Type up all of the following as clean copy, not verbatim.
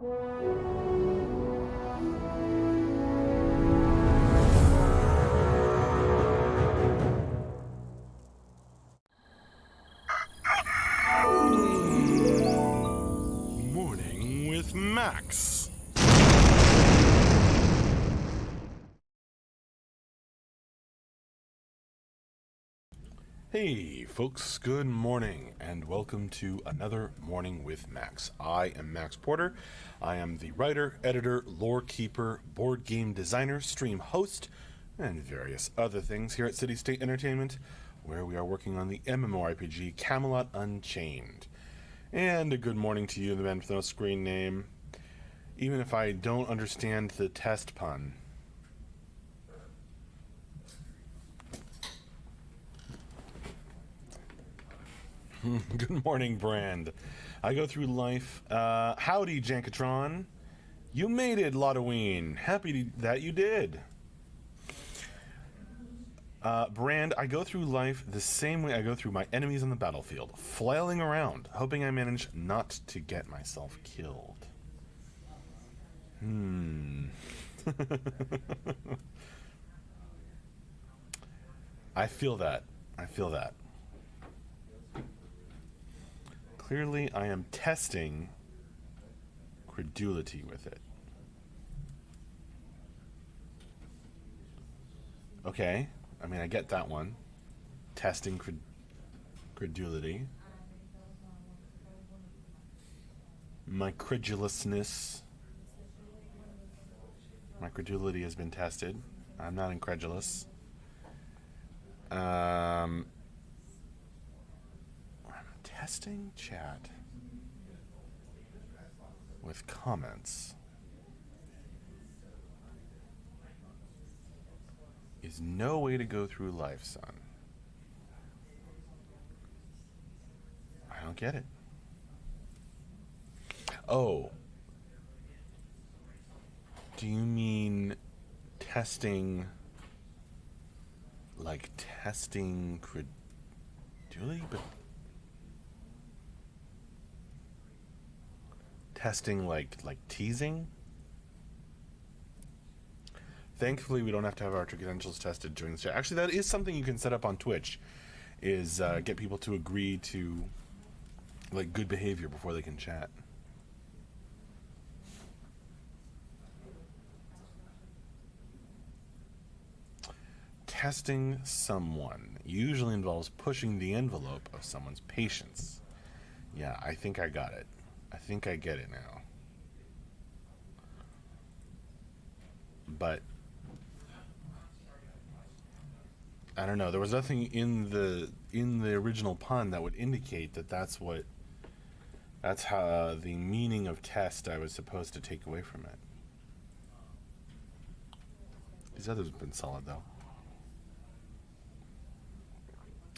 Morning with Max. Hey folks, good morning and welcome to another Morning with Max. I am Max Porter. I am the writer, editor, lore keeper, board game designer, stream host, and various other things here at City State Entertainment, where we are working on the MMORPG Camelot Unchained. And a good morning to you, the man with no screen name, even if I don't understand the test pun. Good morning, Brand. I go through life. Howdy, Jankatron. You made it, Lotoween. Happy that you did. Brand, I go through life the same way I go through my enemies on the battlefield, flailing around, hoping I manage not to get myself killed. I feel that. Clearly, I am testing credulity with it. Okay, I mean, I get that one. Testing credulity. My credulousness. My credulity has been tested. I'm not incredulous. I'm testing chat with comments. Is no way to go through life, son. I don't get it. Oh. Do you mean testing, like testing credulity, but testing like teasing? Thankfully, we don't have to have our credentials tested during the chat. Actually, that is something you can set up on Twitch, is get people to agree to like good behavior before they can chat. Testing someone usually involves pushing the envelope of someone's patience. Yeah, I think I got it. I think I get it now. But I don't know. There was nothing in the original pun that would indicate that that's how the meaning of test I was supposed to take away from it. These others have been solid though.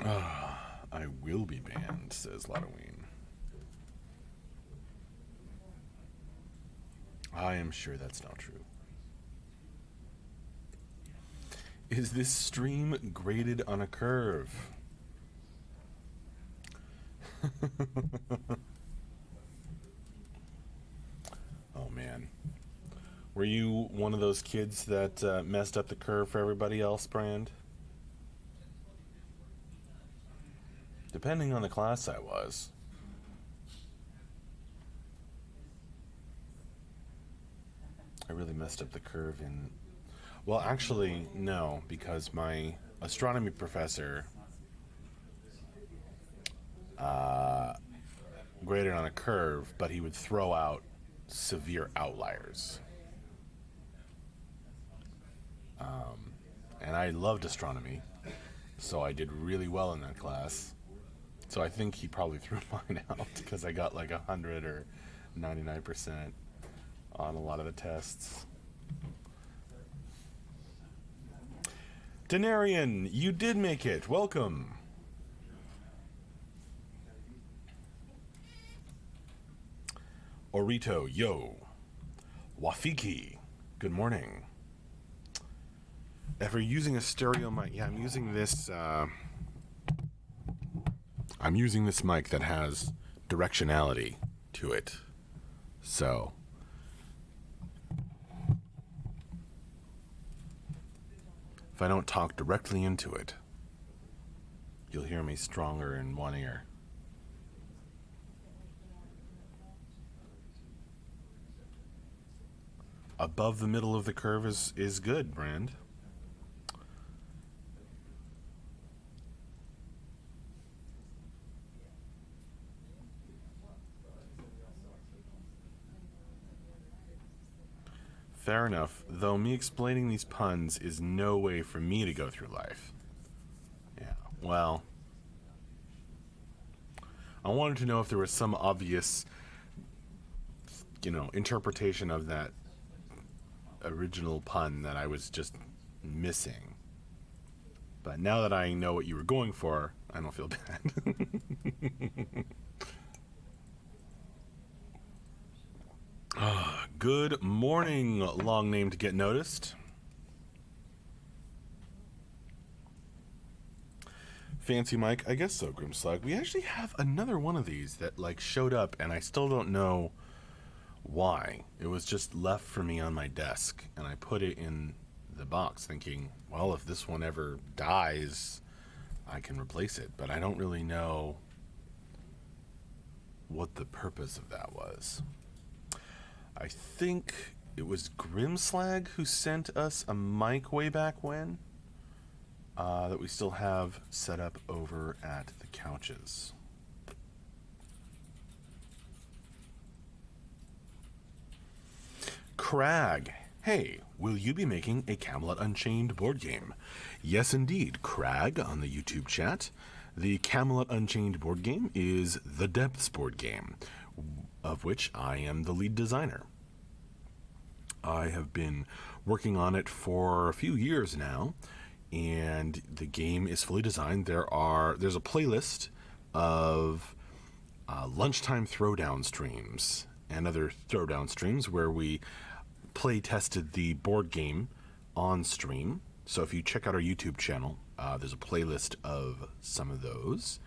I will be banned, says Lotoween. I am sure that's not true. Is this stream graded on a curve? Oh man. Were you one of those kids that messed up the curve for everybody else, Brand? Depending on the class I was. I really messed up the curve in... Well, actually, no, because my astronomy professor graded on a curve, but he would throw out severe outliers. And I loved astronomy, so I did really well in that class. So I think he probably threw mine out because I got like 100 or 99% on a lot of the tests. Denarian, you did make it. Welcome. Orito, yo. Wafiki, good morning. Ever using a stereo mic? Yeah, I'm using this mic that has directionality to it. So if I don't talk directly into it, you'll hear me stronger in one ear. Above the middle of the curve is good, Brand. Fair enough, though me explaining these puns is no way for me to go through life. Yeah, well, I wanted to know if there was some obvious, interpretation of that original pun that I was just missing. But now that I know what you were going for, I don't feel bad. Good morning, long name to get noticed. Fancy Mike, I guess so, Grimslug. We actually have another one of these that showed up, and I still don't know why. It was just left for me on my desk, and I put it in the box thinking, well, if this one ever dies, I can replace it. But I don't really know what the purpose of that was. I think it was Grimslag who sent us a mic way back when that we still have set up over at the couches. Crag, hey, will you be making a Camelot Unchained board game? Yes, indeed, Crag on the YouTube chat. The Camelot Unchained board game is the Depths board game, of which I am the lead designer. I have been working on it for a few years now, and the game is fully designed. There's a playlist of lunchtime throwdown streams and other throwdown streams where we play tested the board game on stream. So if you check out our YouTube channel, there's a playlist of some of those.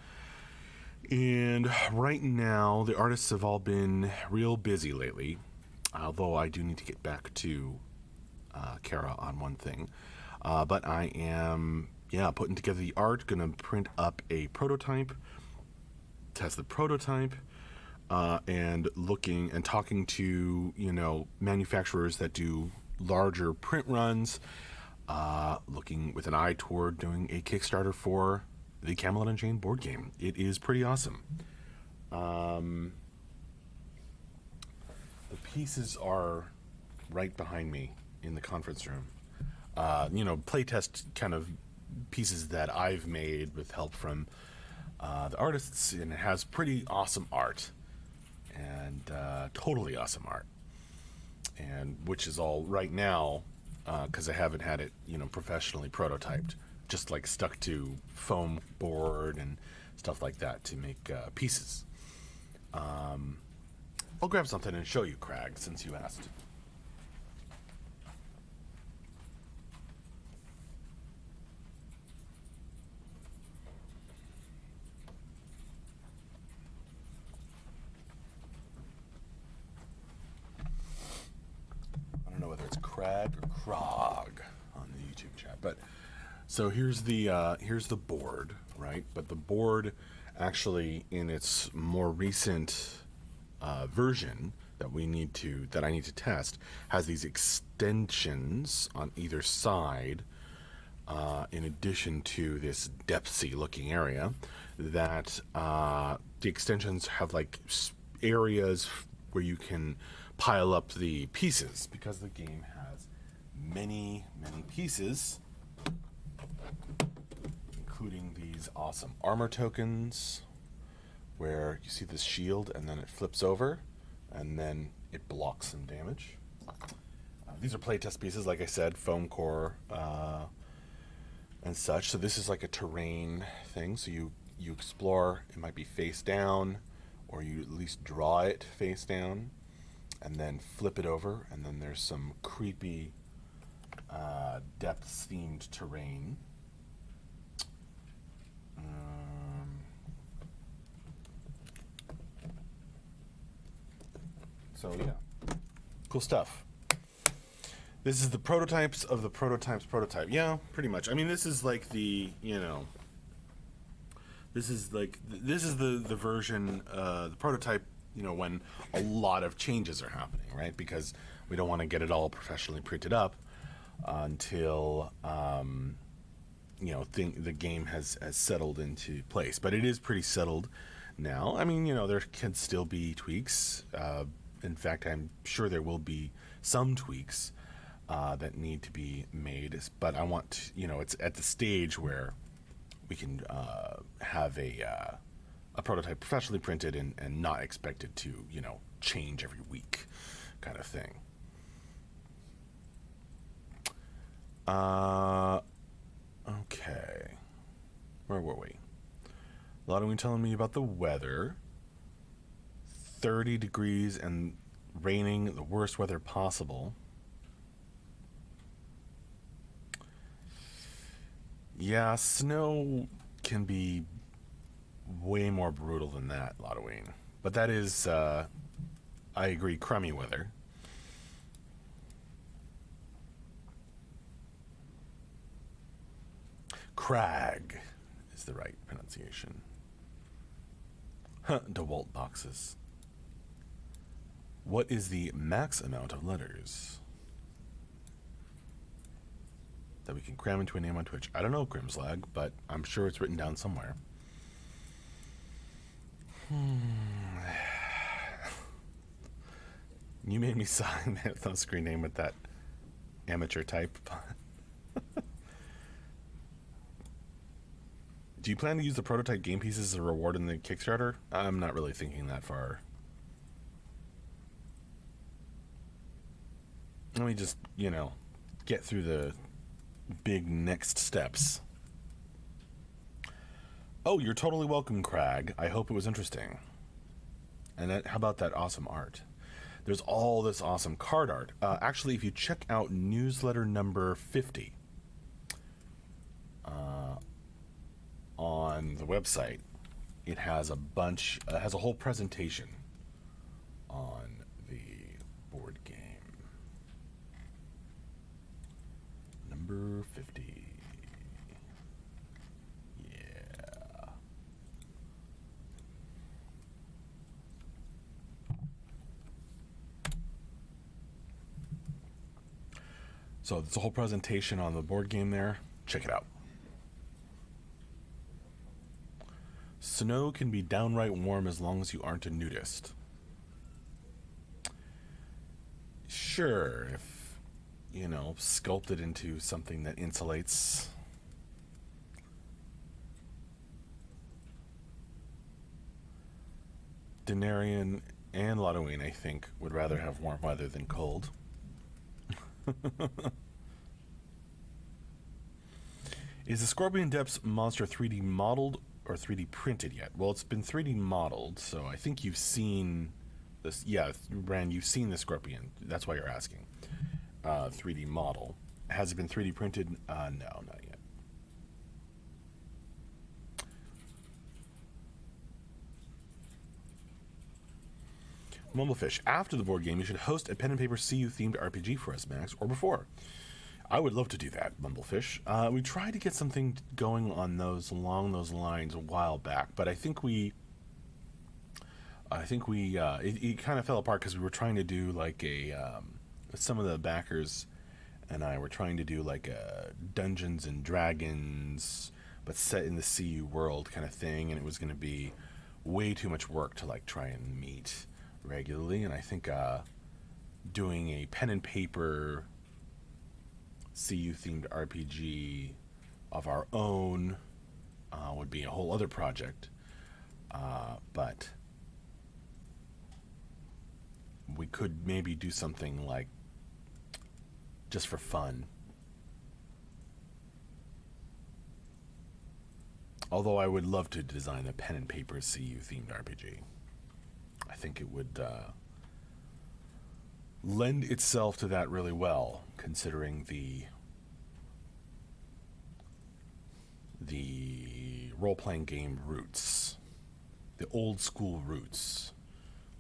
And right now, the artists have all been real busy lately, although I do need to get back to Kara on one thing. But I am, putting together the art, gonna print up a prototype, test the prototype, and looking and talking to, manufacturers that do larger print runs, looking with an eye toward doing a Kickstarter for the Camelot Unchained board game. It is pretty awesome. The pieces are right behind me in the conference room. Playtest kind of pieces that I've made with help from the artists, and it has pretty awesome art, and totally awesome art, and which is all right now because I haven't had it, professionally prototyped, just stuck to foam board and stuff like that to make pieces. I'll grab something and show you, Crag, since you asked. I don't know whether it's Crag or Krog on the YouTube chat, but so here's the board, right? But the board actually, in its more recent version that I need to test, has these extensions on either side, in addition to this depthsy looking area, that the extensions have areas where you can pile up the pieces, because the game has many pieces, including these awesome armor tokens, where you see this shield and then it flips over and then it blocks some damage. These are playtest pieces, like I said, foam core and such. So this is like a terrain thing. So you explore, it might be face down, or you at least draw it face down and then flip it over, and then there's some creepy depths themed terrain. So yeah, cool stuff. This is the prototypes of the prototypes prototype. Yeah, pretty much. I mean, this is like the, this is the version, the prototype, when a lot of changes are happening, right? Because we don't want to get it all professionally printed up until the game has settled into place. But it is pretty settled now. I mean, there can still be tweaks. In fact, I'm sure there will be some tweaks that need to be made. But I want, it's at the stage where we can have a prototype professionally printed and not expected to, change every week, kind of thing. Okay. Where were we? A lot of you telling me about the weather. 30 degrees and raining, the worst weather possible. Yeah, snow can be way more brutal than that, Lotoween. But that is, I agree, crummy weather. Crag is the right pronunciation. DeWalt boxes. What is the max amount of letters that we can cram into a name on Twitch? I don't know, Grimslag, but I'm sure it's written down somewhere. You made me sign that screen name with that amateur type. Do you plan to use the prototype game pieces as a reward in the Kickstarter? I'm not really thinking that far. Let me just, get through the big next steps. Oh, you're totally welcome, Crag. I hope it was interesting. And how about that awesome art? There's all this awesome card art. Actually, if you check out newsletter number 50 on the website, it has a whole presentation on the board game. Number 50. Yeah. So it's a whole presentation on the board game there. Check it out. Snow can be downright warm as long as you aren't a nudist. Sure, if, sculpted into something that insulates. Denarian and Lotoween, I think, would rather have warm weather than cold. Is the Scorpion Depths monster 3D modeled or 3D printed yet? Well, it's been 3D modeled, so I think you've seen this. Yeah, Rand, you've seen the Scorpion. That's why you're asking. 3D model. Has it been 3D printed? No, not yet. Mumblefish, after the board game, you should host a pen and paper CU themed RPG for us, Max, or before. I would love to do that, Mumblefish. We tried to get something going on along those lines a while back, but I think it kind of fell apart because we were trying to do like some of the backers and I were trying to do like a Dungeons and Dragons, but set in the CU world kind of thing, and it was going to be way too much work to like try and meet regularly, and I think doing a pen and paper CU themed RPG of our own would be a whole other project, but we could maybe do something like just for fun. Although I would love to design a pen and paper CU themed RPG. I think it would lend itself to that really well, considering the role-playing game roots, the old school roots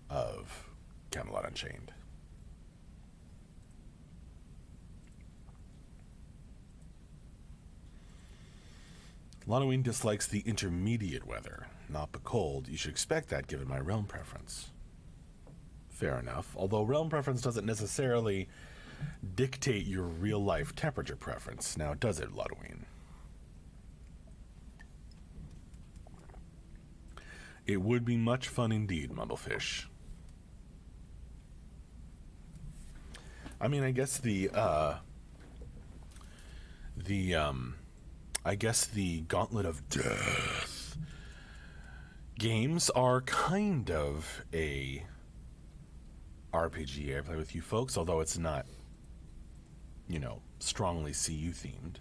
of Camelot Unchained. Lanoween dislikes the intermediate weather, not the cold. You should expect that given my realm preference. Fair enough, although realm preference doesn't necessarily dictate your real-life temperature preference. Now, does it, Lanoween? It would be much fun indeed, Mumblefish. I mean, I guess the Gauntlet of Death games are kind of a RPG I play with you folks, although it's not, you know, strongly CU themed.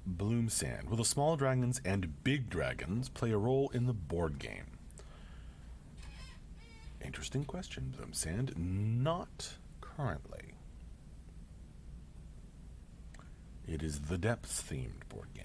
Bloom Sand. Will the small dragons and big dragons play a role in the board game? Interesting question, Bloom Sand. Not currently. It is the Depths themed board game.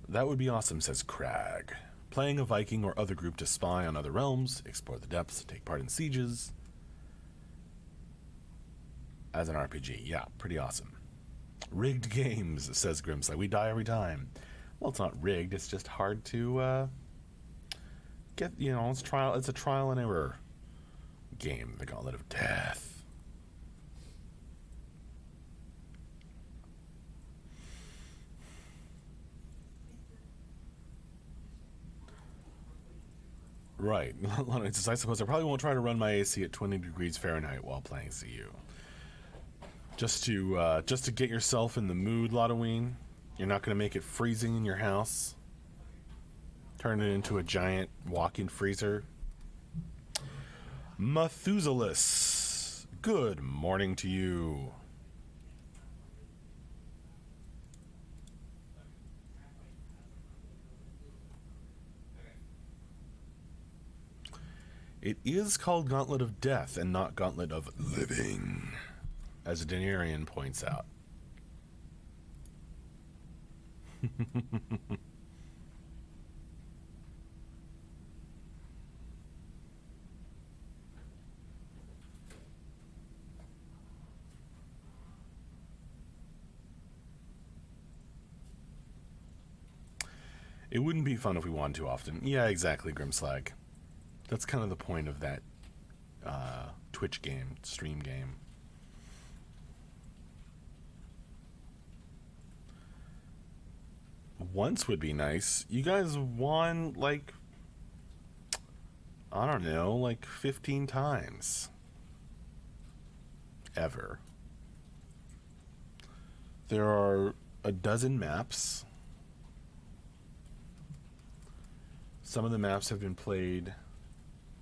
That would be awesome, says Crag. Playing a Viking or other group to spy on other realms, explore the depths, take part in sieges. As an RPG, yeah, pretty awesome. Rigged games, says Grimsley. We die every time. Well, it's not rigged, it's just hard to get, you know, it's a trial and error game, the Gauntlet of Death. Right. I suppose I probably won't try to run my AC at 20 degrees Fahrenheit while playing CU. Just to get yourself in the mood, Lanoween. You're not going to make it freezing in your house. Turn it into a giant walk-in freezer. Methuselah, good morning to you. It is called Gauntlet of Death and not Gauntlet of Living, as Denarian points out. It wouldn't be fun if we won too often. Yeah, exactly, Grimslag. That's kind of the point of that Twitch game, stream game. Once would be nice. You guys won, like, I don't know, like 15 times. Ever. There are a dozen maps. Some of the maps have been played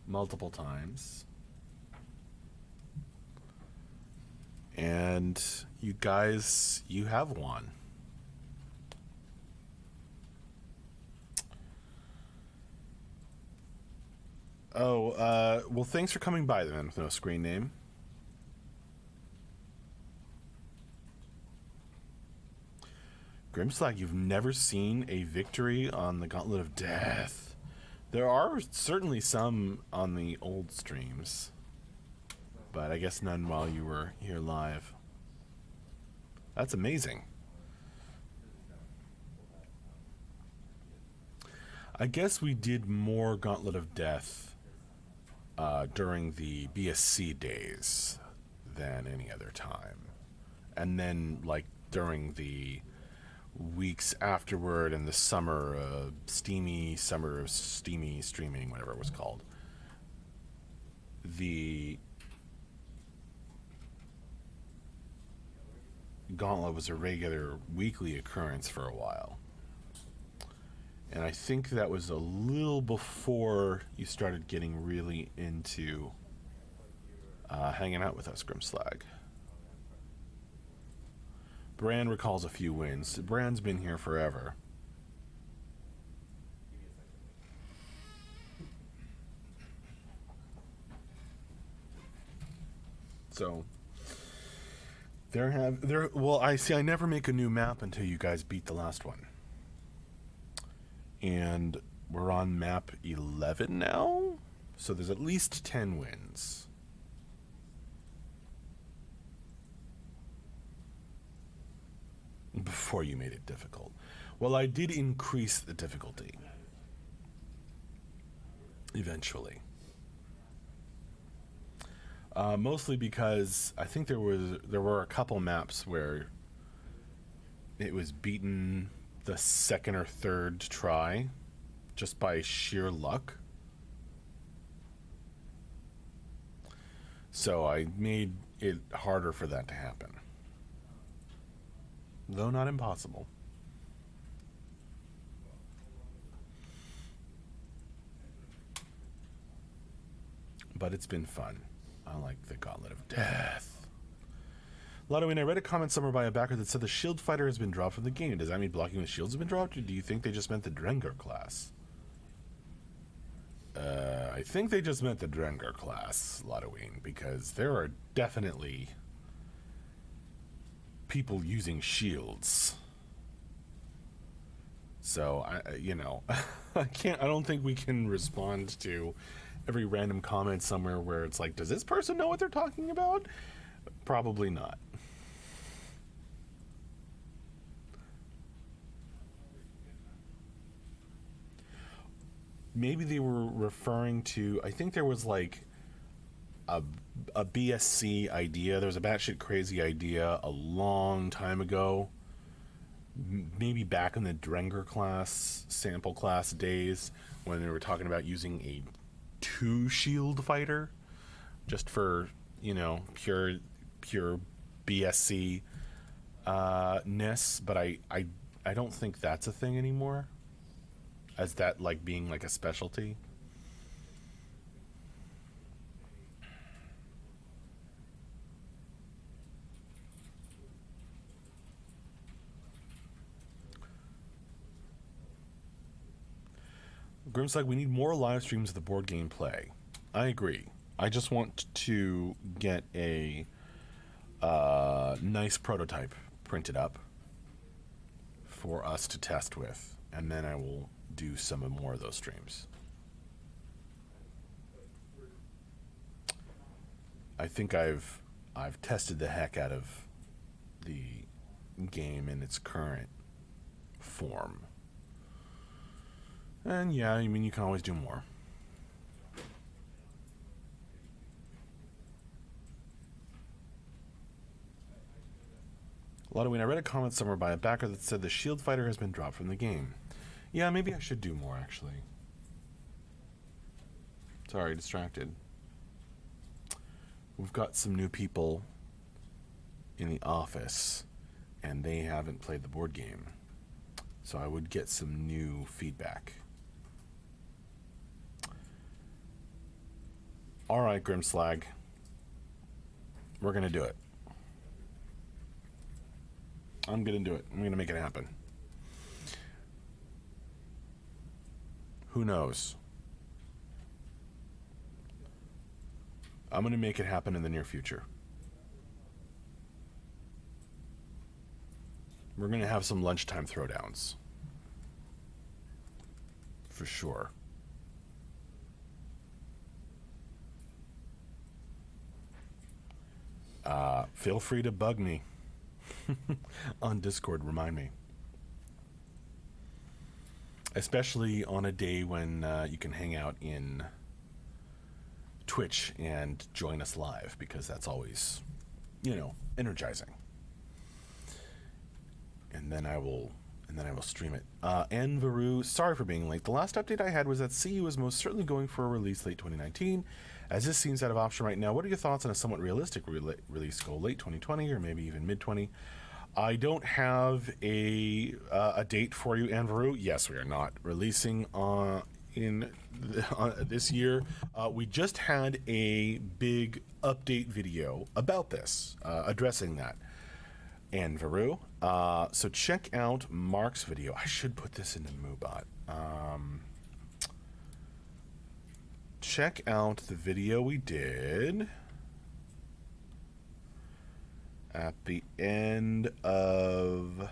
multiple times. And you guys, you have won. Oh, well, thanks for coming by, then, with no screen name. Grimslag, you've never seen a victory on the Gauntlet of Death. There are certainly some on the old streams, but I guess none while you were here live. That's amazing. I guess we did more Gauntlet of Death during the BSC days than any other time. And then, like, during the weeks afterward and the summer of steamy streaming, whatever it was called, the Gauntlet was a regular weekly occurrence for a while. And I think that was a little before you started getting really into hanging out with us, Grimslag. Bran recalls a few wins. Bran's been here forever. So well, I never make a new map until you guys beat the last one. And we're on map 11 now, so there's at least 10 wins. Before you made it difficult. Well, I did increase the difficulty. Eventually. Mostly because I think there were a couple maps where it was beaten the second or third try just by sheer luck. So I made it harder for that to happen. Though not impossible. But it's been fun. I like the Gauntlet of Death. Lottoing, I read a comment somewhere by a backer that said the shield fighter has been dropped from the game. Does that mean blocking with shields has been dropped, or do you think they just meant the Drengar class? I think they just meant the Drengar class, Lottoing, because there are definitely people using shields. So, I don't think we can respond to every random comment somewhere where it's like, does this person know what they're talking about? Probably not. Maybe they were referring to, I think there was like a BSC idea. There was a batshit crazy idea a long time ago. Maybe back in the Drengar class, sample class days, when they were talking about using a 2 shield fighter just for, pure BSC ness, but I don't think that's a thing anymore, as that like being like a specialty. Grim's like, we need more live streams of the board game play. I agree. I just want to get a nice prototype printed up for us to test with, and then I will do some more of those streams. I think I've tested the heck out of the game in its current form. And yeah, I mean, you can always do more. Lottoing, I read a comment somewhere by a backer that said the shield fighter has been dropped from the game. Yeah, maybe I should do more, actually. Sorry, distracted. We've got some new people in the office, and they haven't played the board game. So I would get some new feedback. Alright, Grimslag. We're gonna do it. I'm gonna do it. I'm gonna make it happen. Who knows? I'm gonna make it happen in the near future. We're gonna have some lunchtime throwdowns. For sure. Feel free to bug me on Discord, remind me. Especially on a day when you can hang out in Twitch and join us live, because that's always, energizing. And then I will stream it. Anvaru, sorry for being late. The last update I had was that CU is most certainly going for a release late 2019. As this seems out of option right now, what are your thoughts on a somewhat realistic release goal, late 2020 or maybe even mid-20? I don't have a date for you, Anvaru. Yes, we are not releasing this year. We just had a big update video about this, addressing that. Anvaru. So check out Mark's video. I should put this into Moobot. Check out the video we did at the end of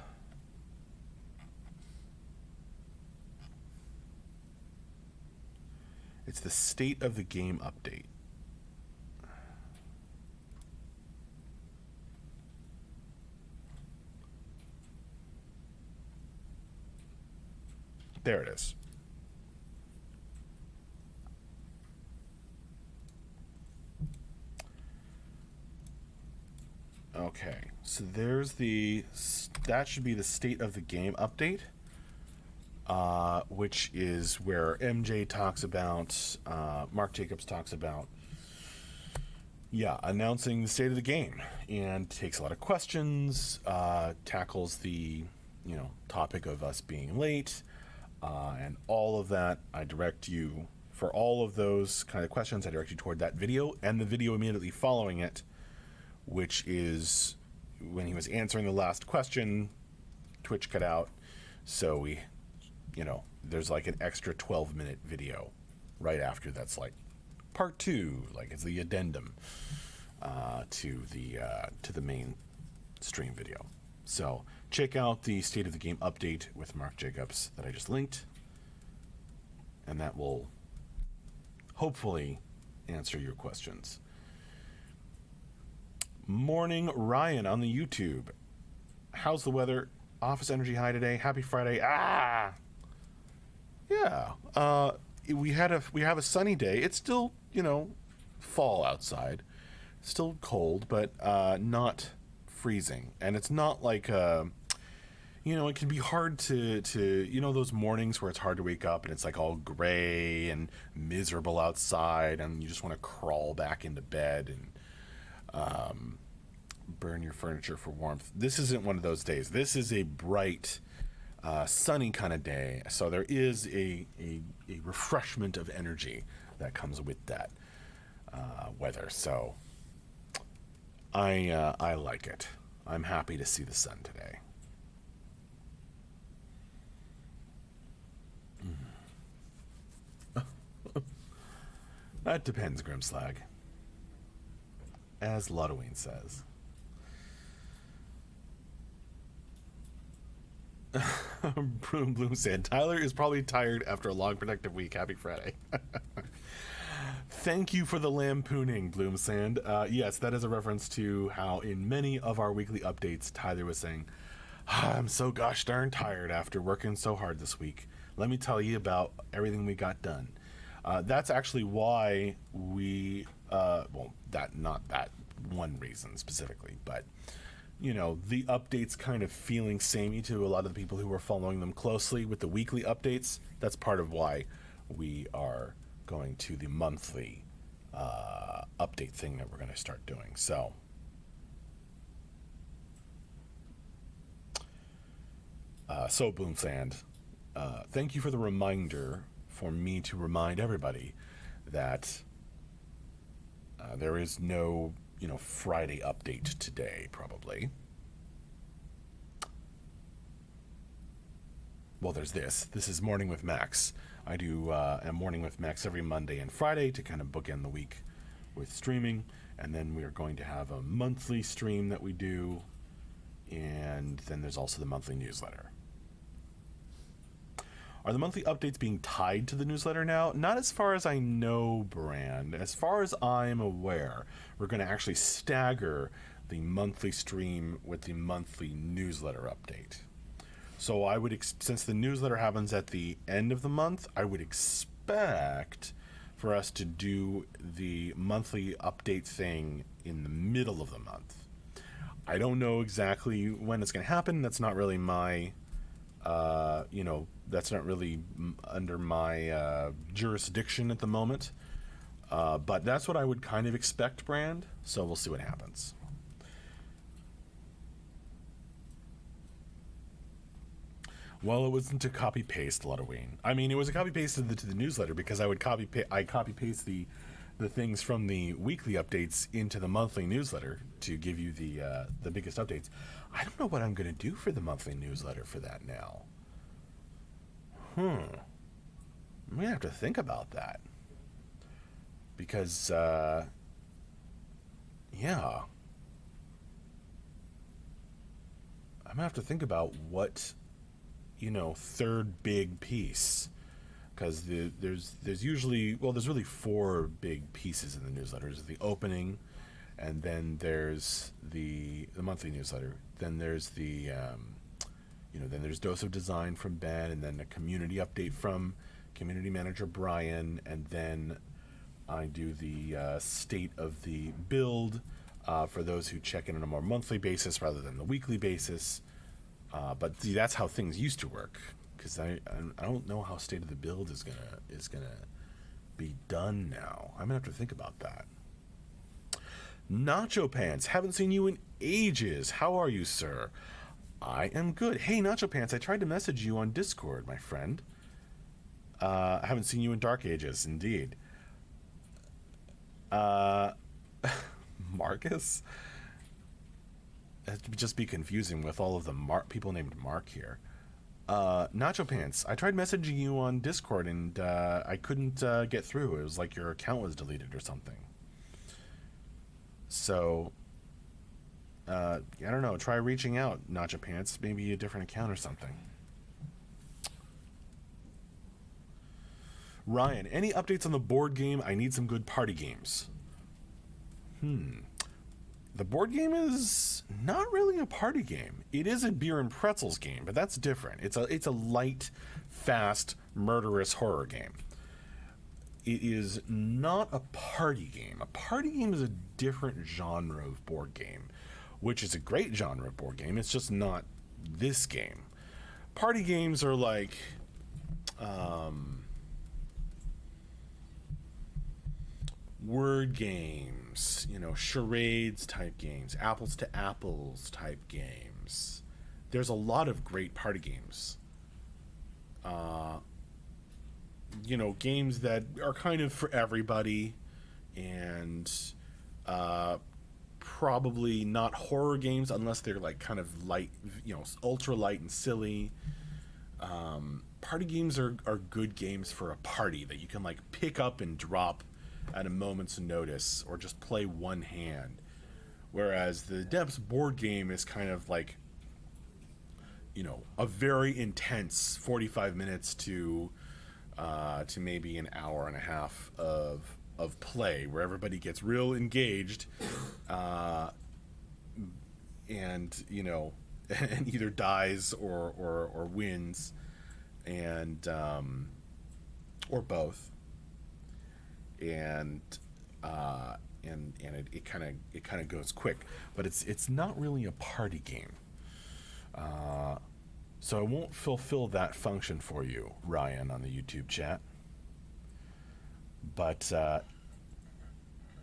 It's the state of the game update. There it is. Okay, so there's that should be the state of the game update, which is where MJ talks about, Mark Jacobs talks about, announcing the state of the game, and takes a lot of questions, tackles the, topic of us being late, and all of that. I direct you, for all of those kind of questions, I direct you toward that video, and the video immediately following it, which is when he was answering the last question, Twitch cut out, so we, there's like an extra 12-minute video right after that's like part 2, like it's the addendum to the main stream video. So check out the State of the Game update with Mark Jacobs that I just linked, and that will hopefully answer your questions. Morning Ryan on the YouTube. How's the weather? Office energy high today. Happy Friday. Yeah. We have a sunny day. It's still, fall outside. Still cold, but not freezing. And it's not like it can be hard to those mornings where it's hard to wake up and it's like all gray and miserable outside and you just want to crawl back into bed and burn your furniture for warmth. This isn't one of those days. This is a bright, sunny kind of day. So there is a refreshment of energy that comes with that weather. So I like it. I'm happy to see the sun today. That depends, Grimslag. As Ludween says. Bloom said, Tyler is probably tired after a long productive week. Happy Friday. Thank you for the lampooning, Bloom Sand. Yes, that is a reference to how in many of our weekly updates, Tyler was saying, I'm so gosh darn tired after working so hard this week. Let me tell you about everything we got done. That's actually why we, not that one reason specifically, but the updates kind of feeling samey to a lot of the people who are following them closely with the weekly updates. That's part of why we are going to the monthly update thing that we're going to start doing. So Boomsand, thank you for the reminder for me to remind everybody that there is no Friday update today, probably. Well, there's this. This is Morning with Max. I do a Morning with Max every Monday and Friday to kind of bookend the week with streaming. And then we are going to have a monthly stream that we do. And then there's also the monthly newsletter. Are the monthly updates being tied to the newsletter now? Not as far as I know, Brand. As far as I'm aware, we're going to actually stagger the monthly stream with the monthly newsletter update. So I would, since the newsletter happens at the end of the month, I would expect for us to do the monthly update thing in the middle of the month. I don't know exactly when it's going to happen. That's not really my, that's not really under my jurisdiction at the moment. But that's what I would kind of expect, Brand. So we'll see what happens. Well, it wasn't a copy paste, Ludween. I mean, it was a copy paste to the newsletter because I would copy paste the things from the weekly updates into the monthly newsletter to give you the biggest updates. I don't know what I'm going to do for the monthly newsletter for that now. I'm going to have to think about that. Because, yeah. I'm going to have to think about what, third big piece. because there's usually, well, there's really four big pieces in the newsletter. There's the opening, and then there's the monthly newsletter. Then there's then there's Dose of Design from Ben, and then a community update from community manager Brian, and then I do the state of the build for those who check in on a more monthly basis rather than the weekly basis. But see, that's how things used to work, because I don't know how state of the build is gonna be done now. I'm gonna have to think about that. Nacho Pants, haven't seen you in ages. How are you, sir? I am good. Hey, Nacho Pants, I tried to message you on Discord, my friend. I haven't seen you in Dark Ages, indeed. Marcus? It'd just be confusing with all of the people named Mark here. Nacho Pants, I tried messaging you on Discord and I couldn't get through. It was like your account was deleted or something. So, I don't know. Try reaching out, Nacho Pants. Maybe a different account or something. Ryan, any updates on the board game? I need some good party games. The board game is not really a party game. It is a beer and pretzels game, but that's different. It's a light, fast, murderous horror game. It is not a party game. A party game is a different genre of board game, which is a great genre of board game. It's just not this game. Party games are like word games, charades type games, apples to apples type games. There's a lot of great party games. Games that are kind of for everybody, and probably not horror games unless they're like kind of light, ultra light and silly. Party games are good games for a party that you can like pick up and drop at a moment's notice, or just play one hand. Whereas the Depths board game is kind of like, a very intense 45 minutes to maybe an hour and a half of play, where everybody gets real engaged, and and either dies or wins, and or both. And it kind of goes quick, but it's not really a party game. So I won't fulfill that function for you, Ryan, on the YouTube chat. But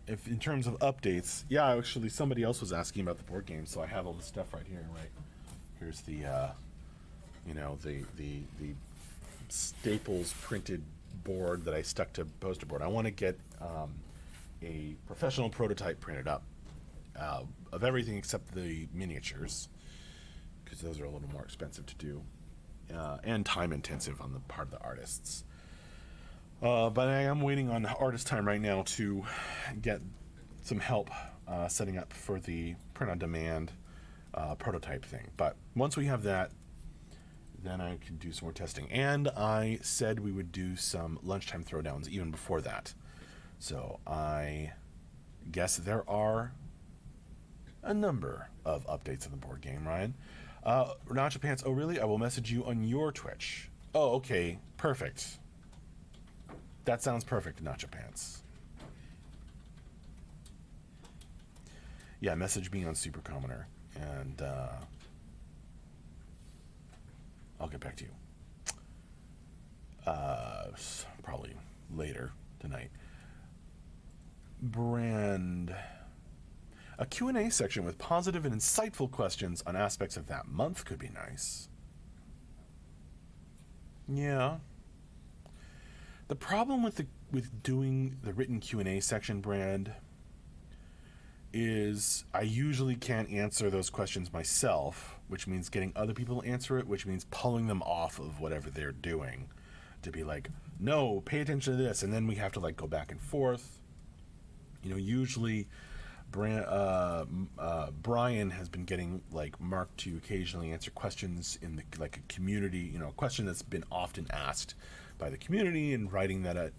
if in terms of updates, yeah, actually somebody else was asking about the board game, so I have all the stuff right here. Right, here's the the Staples printed board that I stuck to poster board. I want to get a professional prototype printed up of everything except the miniatures, because those are a little more expensive to do and time intensive on the part of the artists. But I am waiting on artist time right now to get some help setting up for the print on demand prototype thing. But once we have that, then I can do some more testing. And I said we would do some lunchtime throwdowns even before that. So I guess there are a number of updates on the board game, Ryan. Nacho Pants, oh really? I will message you on your Twitch. Oh, okay. Perfect. That sounds perfect, Nacho Pants. Yeah, message me on Super Commoner, and I'll get back to you. Probably later tonight. Brand. A Q&A section with positive and insightful questions on aspects of that month could be nice. Yeah. The problem with doing the written Q&A section, Brand, is I usually can't answer those questions myself, which means getting other people to answer it, which means pulling them off of whatever they're doing to be like, no, pay attention to this, and then we have to like go back and forth. Usually Brian has been getting like Mark to occasionally answer questions in the like a community, a question that's been often asked by the community and writing that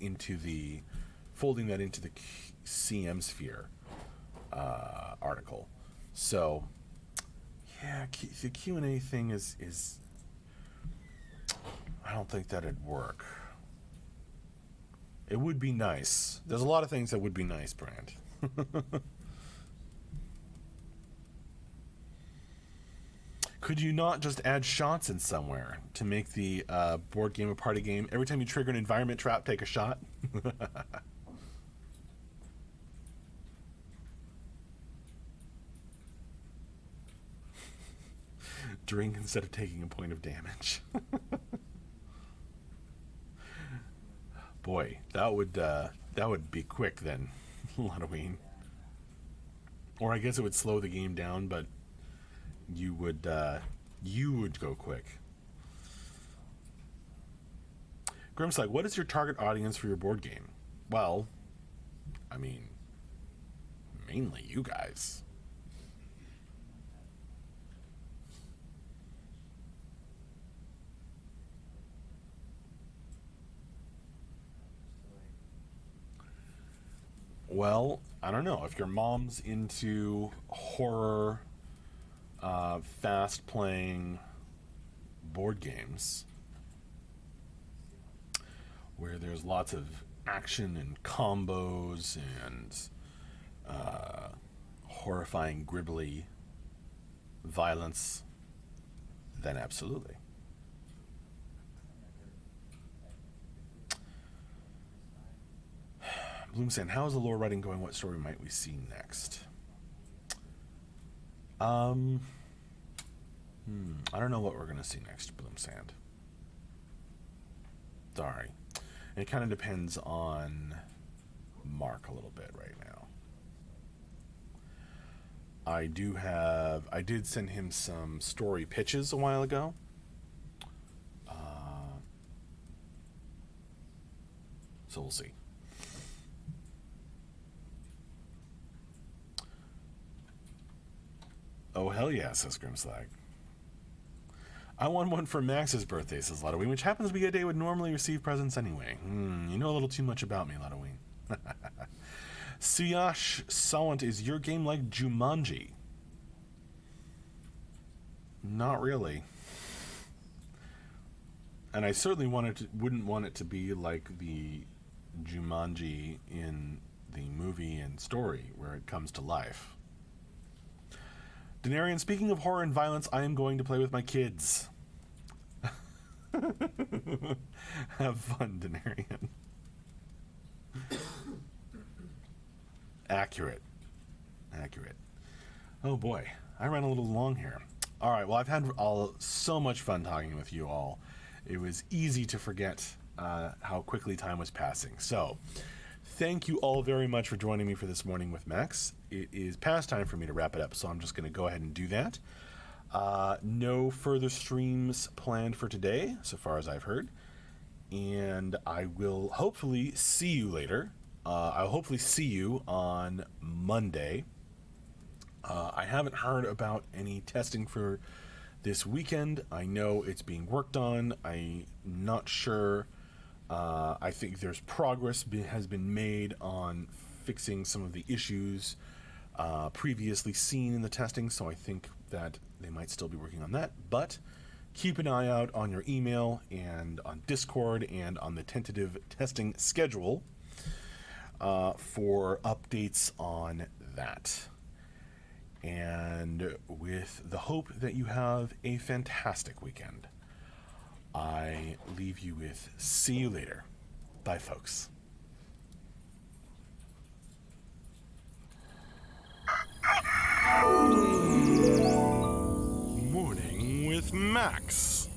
folding that into the CM Sphere article. So yeah, the Q&A thing is I don't think that'd work. It would be nice. There's a lot of things that would be nice, Brand. Could you not just add shots in somewhere to make the board game a party game? Every time you trigger an environment trap, take a shot? Drink instead of taking a point of damage. Boy, that would be quick then, Halloween. Or I guess it would slow the game down, but you would go quick. Grim's like, what is your target audience for your board game? Well, I mean, mainly you guys. Well, I don't know. If your mom's into horror, fast-playing board games where there's lots of action and combos and horrifying, gribbly violence, then absolutely. Bloomsand, how is the lore writing going? What story might we see next? I don't know what we're going to see next, Bloomsand. Sorry. It kind of depends on Mark a little bit right now. I did send him some story pitches a while ago. So we'll see. Oh, hell yeah, says Grimslag. I won one for Max's birthday, says Ludoween, which happens to be a day I would normally receive presents anyway. You know a little too much about me, Ludoween. Suyash Sawant, is your game like Jumanji? Not really. And I certainly wouldn't want it to be like the Jumanji in the movie and story, where it comes to life. Denarian, speaking of horror and violence, I am going to play with my kids. Have fun, Denarian. Accurate. Oh boy, I ran a little long here. All right, well, I've had so much fun talking with you all. It was easy to forget how quickly time was passing. So, thank you all very much for joining me for this morning with Max. It is past time for me to wrap it up, so I'm just going to go ahead and do that. No further streams planned for today, so far as I've heard. And I will hopefully see you later. I'll hopefully see you on Monday. I haven't heard about any testing for this weekend. I know it's being worked on. I'm not sure. I think there's progress has been made on fixing some of the issues previously seen in the testing, so I think that they might still be working on that. But keep an eye out on your email and on Discord and on the tentative testing schedule for updates on that. And with the hope that you have a fantastic weekend, I leave you with see you later. Bye, folks. Morning with Max.